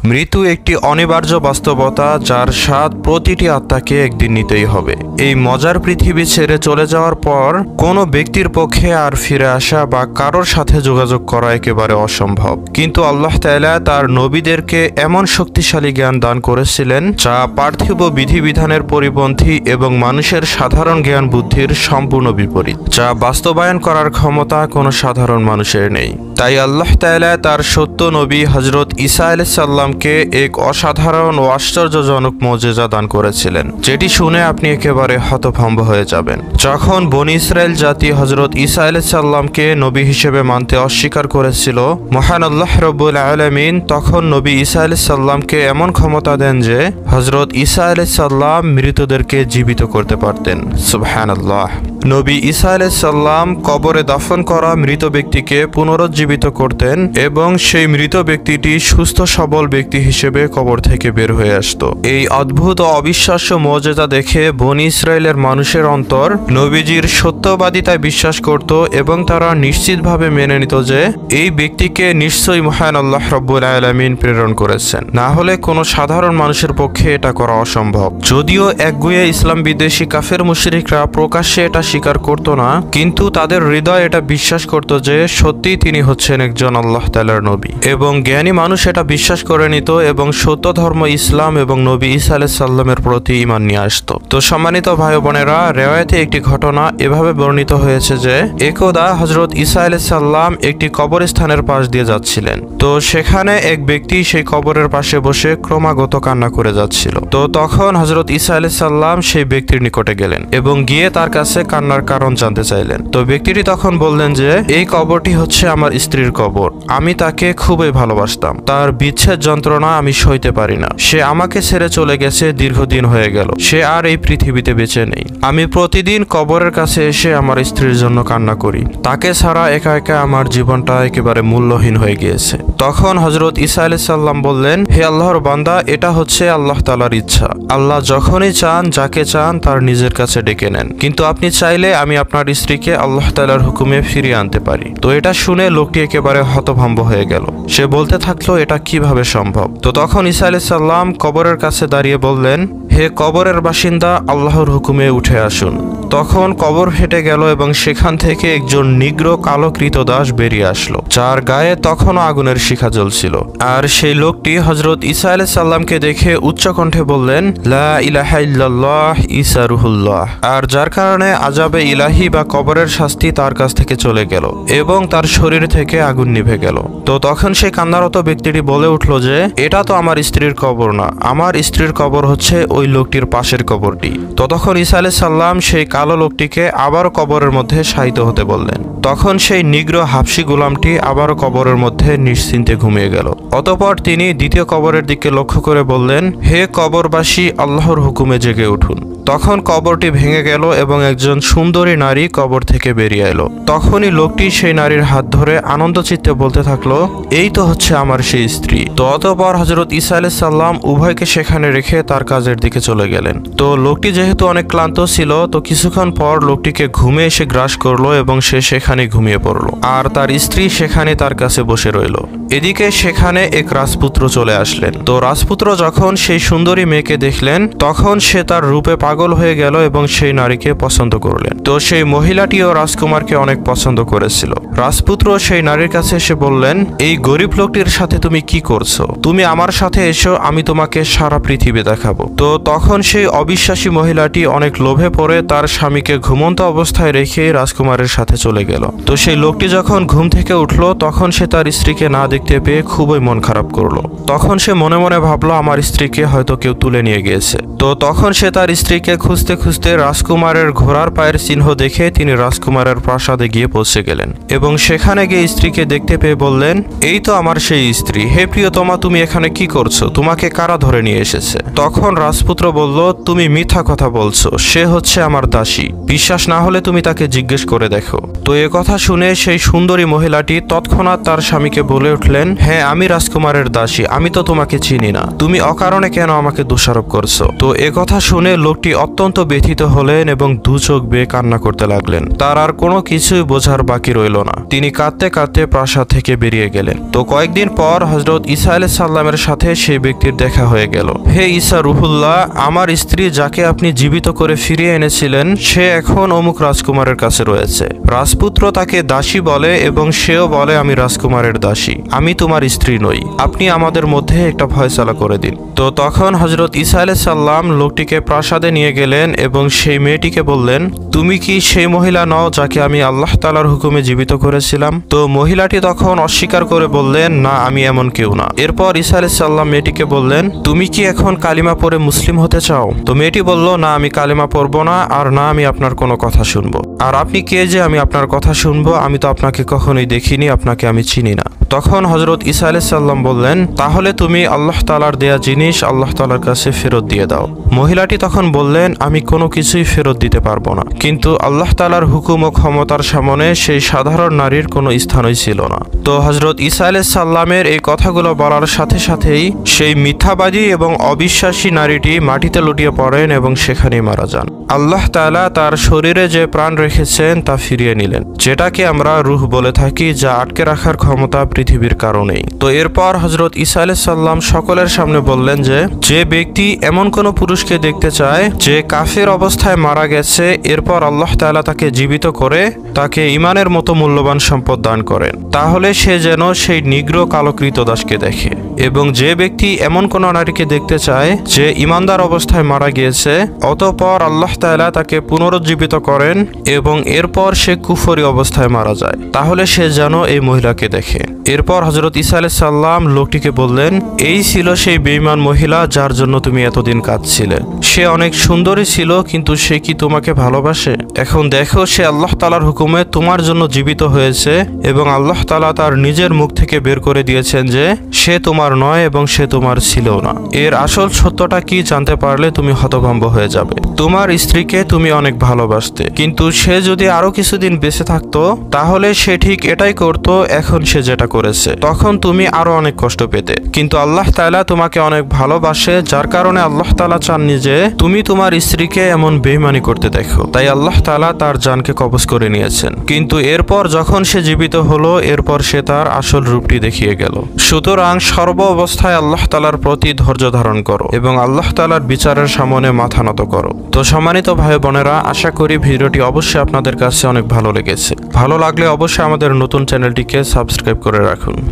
মৃত্যু একটি অনিবার্য বাস্তবতা, যার স্বাদ প্রতিটি আত্মাকে একদিন নিতেই হবে। এই মজার পৃথিবী ছেড়ে চলে যাওয়ার পর কোনো ব্যক্তির পক্ষে আর ফিরে আসা বা কারোর সাথে যোগাযোগ করা একেবারে অসম্ভব। কিন্তু আল্লাহ তাআলা তার নবীদেরকে এমন শক্তিশালী জ্ঞান দান করেছিলেন যা পার্থিব বিধিবিধানের পরিপন্থী এবং মানুষের সাধারণ জ্ঞান বুদ্ধির সম্পূর্ণ বিপরীত, যা বাস্তবায়ন করার ক্ষমতা কোনো সাধারণ মানুষের নেই। তাই আল্লাহ তাআলা তার সত্য নবী হযরত ঈসা আলাইহিস সালামকে এক অসাধারণ ও আশ্চর্যজনক মুজিজা দান করেছিলেন, যেটি শুনে আপনি একেবারে হতভম্ব হয়ে যাবেন। যখন বনী ইসরায়েল জাতি হযরত ঈসা আলাইহিস সালামকে নবী হিসেবে মানতে অস্বীকার করেছিল, মহান আল্লাহ রাব্বুল আলামিন তখন নবী ঈসা আলাইহিস সালামকে এমন ক্ষমতা দেন যে হযরত ঈসা আলাইহিস সালাম মৃতদেরকে জীবিত করতে পারতেন। সুবহানাল্লাহ। নবী ঈসা আলাইহিস সালাম কবরে দাফন করা মৃত ব্যক্তিকে পুনরুজ্জীবিত করতেন এবং সেই মৃত ব্যক্তিটি সুস্থ সবল ব্যক্তি হিসেবে কবর থেকে বের হয়ে আসত। এই অদ্ভুত ও অবিশ্বাস্য মুজিজা দেখে বনী ইসরায়েলের মানুষের অন্তর নবীজির সত্যবাদিতায় বিশ্বাস করত এবং তারা নিশ্চিতভাবে মেনে নিত যে এই ব্যক্তিকে নিশ্চয়ই মহান আল্লাহ রাব্বুল আলামিন প্রেরণ করেছেন, না হলে কোনো সাধারণ মানুষের পক্ষে এটা করা অসম্ভব। যদিও একগুঁয়ে ইসলাম বিদ্বেষী কাফের মুশরিকরা প্রকাশ্যে এটা স্বীকার করত না, কিন্তু তাদের হৃদয় এটা বিশ্বাস করত যে সত্যিই তিনি হচ্ছেন একজন আল্লাহ তাআলার নবী, এবং জ্ঞানী মানুষ এটা বিশ্বাস করে নিত এবং সত্য ধর্ম ইসলাম এবং নবী ঈসা আলাইহিস সালামের প্রতি ঈমান নিয়ে আসত। তো সম্মানিত ভাই বোনেরা, রিওয়ায়াতে একটি ঘটনা এভাবে বর্ণিত হয়েছে যে একদা হযরত ঈসা আলাইহিস সালাম একটি কবরস্থানের পাশ দিয়ে যাচ্ছিলেন। তো সেখানে এক ব্যক্তি সেই কবরের পাশে বসে ক্রমাগত কান্না করে যাচ্ছিল। তো তখন হযরত ঈসা আলাইহিস সালাম সেই ব্যক্তির নিকটে গেলেন এবং গিয়ে তার কাছে কান্নার কারণ জানতে চাইলেন। তো ব্যক্তিটি তখন বললেন যে এই কবরটি হচ্ছে আমার স্ত্রীর কবর। আমি তাকে খুবই ভালোবাসতাম, তার বিচ্ছেদ যন্ত্রণা আমি সইতে পারি না। সে আমাকে ছেড়ে চলে গেছে, দীর্ঘদিন হয়ে গেল, সে আর এই পৃথিবীতে বেঁচে নেই। আমি প্রতিদিন কবরের কাছে এসে আমার স্ত্রীর জন্য কান্না করি, তাকে ছাড়া একা একা আমার জীবনটা একেবারে মূল্যহীন হয়ে গিয়েছে। তখন হযরত ঈসা আলাইহিস সালাম বললেন, হে আল্লাহর বান্দা, এটা হচ্ছে আল্লাহ তাআলার ইচ্ছা। আল্লাহ যখনই চান, যাকে চান তার নিজের কাছে ডেকে নেন, কিন্তু আপনি চাইলে আমি আপনার স্ত্রীকে আল্লাহ তাআলার হুকুমে ফিরিয়ে আনতে পারি। তো এটা শুনে লোকটি একেবারে হতভম্ব হয়ে গেল। সে বলতে থাকলো, এটা কিভাবে সম্ভব? তো তখন ঈসা আলাইহিস সালাম কবরের কাছে দাঁড়িয়ে বললেন, হে কবরের বাসিন্দা, আল্লাহর হুকুমে উঠে আসুন। তখন কবর ফেটে গেল এবং সেখান থেকে একজন নিগ্র কালো ক্রীতদাস বেরিয়ে আসলো, যার গায়ে তখনও আগুনের শিখা জ্বলছিল। আর সেই লোকটি হযরত ঈসা আলাইহিস সালামকে দেখে উচ্চ কণ্ঠে বললেন, লা ইলাহা ইল্লাল্লাহ, ঈসা রুহুল্লাহ। আর যার কারণে আযাবে ইলাহি বা কবরের শাস্তি তার কাছ থেকে চলে গেল এবং তার শরীর থেকে আগুন নিভে গেল। তো তখন সেই কান্নারত ব্যক্তিটি বলে উঠল যে এটা তো আমার স্ত্রীর কবর না, আমার স্ত্রীর কবর হচ্ছে ওই লোকটির পাশের কবরটি। তো তখন ঈসা আলাইহিস সালাম সেই কালো লোকটিকে আবারও কবরের মধ্যে শায়িত হতে বললেন। তখন সেই নিগ্র হাবশী গোলামটি আবারও কবরের মধ্যে নিশ্চিন্তে ঘুমিয়ে গেল। অতঃপর তিনি দ্বিতীয় কবরের দিকে লক্ষ্য করে বললেন, হে কবরবাসী, আল্লাহর হুকুমে জেগে উঠুন। তখন কবরটি ভেঙে গেল এবং একজন সুন্দরী নারী কবর থেকে বেরিয়ে এলো। তখনই লোকটি সেই নারীর হাত ধরে আনন্দ চিত্তে বলতে থাকলো, এই তো হচ্ছে আমার সেই স্ত্রী। তো অতঃপর হযরত ঈসা আলাইহিস সালাম উভয়কে সেখানে রেখে তার কাজের দিকে চলে গেলেন। তো লোকটি যেহেতু অনেক ক্লান্ত ছিল, তো কিছুক্ষণ পর লোকটিকে ঘুমে এসে গ্রাস করলো এবং সে সেখানে ঘুমিয়ে পড়লো, আর তার স্ত্রী সেখানে তার কাছে বসে রইল। এদিকে সেখানে এক রাজপুত্র চলে আসলেন। তো রাজপুত্র যখন সেই সুন্দরী মেয়েকে দেখলেন, তখন সে তার রূপে পাগল হয়ে গেল এবং সেই নারীকে পছন্দ করলেন। তো সেই মহিলাটিও রাজকুমারকে অনেক পছন্দ করেছিল। রাজপুত্র সেই নারীর কাছে এসে বললেন, এই গরিব লোকটির সাথে তুমি কি করছো? তুমি আমার সাথে এসো, আমি তোমাকে সারা পৃথিবী দেখাবো। তো তখন সেই অবিশ্বাসী মহিলাটি অনেক লোভে পড়ে তার স্বামীকে ঘুমন্ত অবস্থায় রেখে রাজকুমারের সাথে চলে গেল। তো সেই লোকটি যখন ঘুম থেকে উঠলো, তখন সে তার স্ত্রীকে না দেখতে পেয়ে খুবই মন খারাপ করলো। তখন সে মনে মনে ভাবলো, আমার স্ত্রীকে হয়তো কেউ তুলে নিয়ে গিয়েছে। তো তখন সে তার স্ত্রীকে খুঁজতে খুঁজতে রাজকুমারের ঘোড়ার পায়ের চিহ্ন দেখে তিনি রাজকুমারের প্রাসাদে গিয়ে পৌঁছে গেলেন এবং সেখানে গিয়ে স্ত্রীকে দেখতে পেয়ে বললেন, এই তো আমার সেই স্ত্রী। হে প্রিয়তমা, তুমি এখানে কি করছো? তোমাকে কারা ধরে নিয়ে এসেছে? তখন রাজপুত্র বলল, তুমি মিথ্যা কথা বলছো, সে হচ্ছে আমার দাসী। বিশ্বাস না হলে তুমি তাকে জিজ্ঞেস করে দেখো। তো এ কথা শুনে সেই সুন্দরী মহিলাটি তৎক্ষণাৎ তার স্বামীকে বলে উঠলেন, হ্যাঁ আমি রাজকুমারের দাসী, আমি তো তোমাকে চিনি না, তুমি অকারণে কেন আমাকে দোষারোপ করছো। তো এ কথা শুনে লোকটি অত্যন্ত ব্যথিত হলেন এবং দু চোখ বেয়ে কান্না করতে লাগলেন। তার আর কোনো কিছুই বোঝার বাকি রইল না। তিনি কাঁদতে কাঁদতে প্রাসাদ থেকে বেরিয়ে গেলেন। তো কয়েকদিন পর হযরত ঈসা আলাইহিস সালামের সাথে সেই ব্যক্তির দেখা হয়ে গেল। হে ঈসা রুহুল্লাহ, আমার স্ত্রী যাকে আপনি জীবিত করে ফিরিয়ে এনেছিলেন সে এখন অমুক রাজকুমারের কাছে রয়েছে। রাজপুত্র তাকে দাসী বলে এবং সেও বলে আমি রাজকুমারের দাসী, আমি তোমার স্ত্রী নই, আপনি আমাদের মধ্যে একটা ফয়সালা করে দিন। তো তখন হযরত ঈসা আলাইহিস সালাম লোকটিকে প্রাসাদে নিয়ে গেলেন এবং সেই মেয়েটিকে বললেন, তুমি কি সেই মহিলা নও যাকে আমি আল্লাহ তাআলার হুকুমে জীবিত করেছিলাম? তো মহিলাটি তখন অস্বীকার করে বললেন, না আমি এমন কেউ না। এরপর ঈসা আলাইহিস সালাম মেয়েটিকে বললেন, তুমি কি এখন কালিমা পড়ে মুসলিম হতে চাও? তো মেয়েটি বলল, না আমি কালিমা পড়বো না, আর না আমি আপনার কোনো কথা শুনবো। আর আপনি কে যে আমি আপনার কথা শুনবো? আমি তো আপনাকে কখনোই দেখিনি, আপনাকে আমি চিনি না। তখন হযরত ঈসা আলাইহিস সালাম বললেন, তাহলে তুমি আল্লাহ তাআলার দেয়া জিনিস আল্লাহ তাআলার কাছে ফেরত দিয়ে দাও। মহিলাটি তখন বললেন, আমি কোনো কিছুই ফেরত দিতে পারবো না। কিন্তু আল্লাহ তাআলার হুকুম ও ক্ষমতার সামনে সেই সাধারণ নারীর কোনো স্থানই ছিল না। তো হযরত ঈসা আলাইহিস সালামের এই কথাগুলো বলার সাথে সাথেই সেই মিথ্যাবাদী এবং অবিশ্বাসী নারীটি মাটিতে লুটিয়ে পড়েন এবং সেখানেই মারা যান। আল্লাহ তাআলা তার শরীরে যে প্রাণ রেখেছেন তা ফিরিয়ে নিলেন, যেটাকে আমরা রূহ বলে থাকি, যা আটকে রাখার ক্ষমতা পৃথিবীর কারণেই। তো এরপর হযরত ঈসা আলাইহিস সালাম সকলের সামনে বললেন যে ব্যক্তি এমন কোনো পুরুষকে দেখতে চায় যে কাফের অবস্থায় মারা গেছে, এরপর আল্লাহ তাআলা তাকে জীবিত করে তাকে ঈমানের মতো মূল্যবান সম্পদ দান করেন, তাহলে সে যেন সেই নিগ্র কালো ক্রীতদাসকে দেখে। এবং যে ব্যক্তি এমন কোন নারীকে দেখতে চায় যে ঈমানদার অবস্থায় মারা গিয়েছে, অতঃপর আল্লাহ তাআলা তাকে পুনরুজ্জীবিত করেন এবং এরপর সে কুফরি অবস্থায় মারা যায়, তাহলে সে যেন এই মহিলাকে দেখে। এরপর হযরত ঈসা আলাইহিস সালাম লোকটিকে বললেন, এই ছিল সেই বেঈমান মহিলা যার জন্য তুমি এতদিন কাঁদছিলে। সে অনেক সুন্দরী ছিল, কিন্তু সে কি তোমাকে ভালোবাসে? এখন দেখো, সে আল্লাহ তাআলার হুকুমে তোমার জন্য জীবিত হয়েছে এবং আল্লাহ তাআলা তার নিজের মুখ থেকে বের করে দিয়েছেন যে সে তোমার নয় এবং সে তোমার ছিল না। এর আসল সত্যটা কি জানতে পারলে তুমি হতভম্ব হয়ে যাবে। তোমার স্ত্রীকে তুমি অনেক ভালোবাসতে, কিন্তু সে যদি আরো কিছুদিন বেঁচে থাকতো তাহলে সে ঠিক এটাই করতো এখন সে যেটা করেছে, তখন তুমি আরো অনেক কষ্ট পেতে। কিন্তু আল্লাহ তাআলা তোমাকে অনেক ভালোবাসে, যার কারণে আল্লাহ তাআলা চাননি যে তুমি তোমার স্ত্রীকে এমন বেঈমানি করতে দেখো, তাই আল্লাহ তাআলা তার জানকে কবজ করে নিয়েছেন। কিন্তু এরপর যখন সে জীবিত হলো, এরপর সে তার আসল রূপটি দেখিয়ে গেল। সুতরাং সর্ব অবস্থায় আল্লাহ তাআলার প্রতি ধৈর্য ধারণ করো এবং আল্লাহ তাআলার বিচারের সামনে মাথা নত করো। তো সম্মানিত ভাই বোনেরা, আশা করি ভিডিওটি অবশ্যই আপনাদের কাছে অনেক ভালো লেগেছে। ভালো লাগলে অবশ্যই আমাদের নতুন চ্যানেলটিকে সাবস্ক্রাইব করে রাখুন।